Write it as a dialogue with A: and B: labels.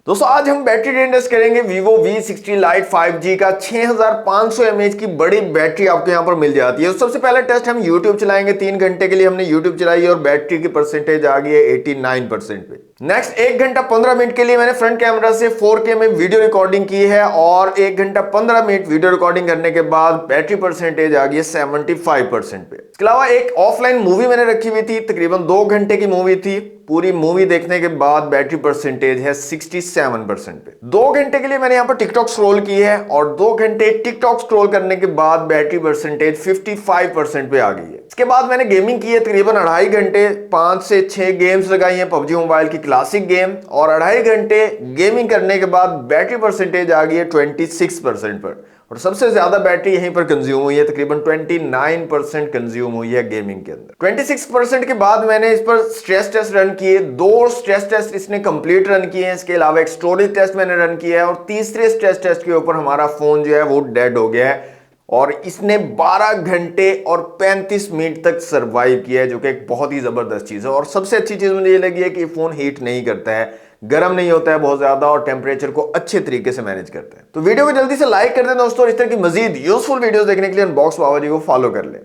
A: दोस्तों आज हम बैटरी टेस्ट करेंगे Vivo V60 Lite 5G का 6500 mAh की बड़ी बैटरी आपको यहां पर मिल जाती है। तो सबसे पहला टेस्ट हम YouTube चलाएंगे। 3 घंटे के लिए हमने YouTube चलाई और बैटरी की परसेंटेज आ गई है 89% पे। नेक्स्ट 1 घंटा 15 मिनट के लिए मैंने फ्रंट कैमरा से 4K में वीडियो रिकॉर्डिंग की है और 1 घंटा 15 मिनट वीडियो रिकॉर्डिंग करने के बाद बैटरी परसेंटेज आ गई है 75% पे। इसके अलावा एक ऑफलाइन मूवी मैंने रखी हुई थी, तकरीबन 2 घंटे की मूवी थी। पूरी मूवी देखने के बाद बैटरी परसेंटेज है 67% पे। 2 घंटे के लिए मैंने यहां पर टिकटॉक स्क्रॉल की है और 2 घंटे टिकटॉक स्क्रॉल करने के बाद बैटरी परसेंटेज 55% पे आ गई है। इसके बाद मैंने गेमिंग की है तकरीबन 2.5 घंटे, 5 से 6 गेम्स लगाई हैं पबजी मोबाइल की क्लासिक गेम और 2.5 घंटे गेमिंग करने के बाद बैटरी परसेंटेज आ गई है 26% पर। और सबसे ज्यादा बैटरी यहीं पर कंज्यूम हुई है, तकरीबन 29% कंज्यूम हुई है गेमिंग के अंदर। 26% के बाद मैंने इस पर स्ट्रेस टेस्ट रन किए। 2 स्ट्रेस टेस्ट इसने कंप्लीट रन किए हैं। इसके अलावा एक स्टोरेज टेस्ट मैंने रन किया है और तीसरे स्ट्रेस टेस्ट के ऊपर हमारा फोन जो है वो डेड हो गया है और इसने 12 घंटे और 35 मिनट तक सरवाइव किया है, जो कि एक बहुत ही जबरदस्त चीज है। और सबसे अच्छी चीज मुझे ये लगी है कि फोन हीट नहीं करता है, गर्म नहीं होता है बहुत ज्यादा और टेम्परेचर को अच्छे तरीके से मैनेज करता है। तो वीडियो को जल्दी से लाइक कर दें दोस्तों। इस तरह की मजीद यूजफुल वीडियोस देखने के लिए अनबॉक्स बाबा जी को फॉलो कर लें।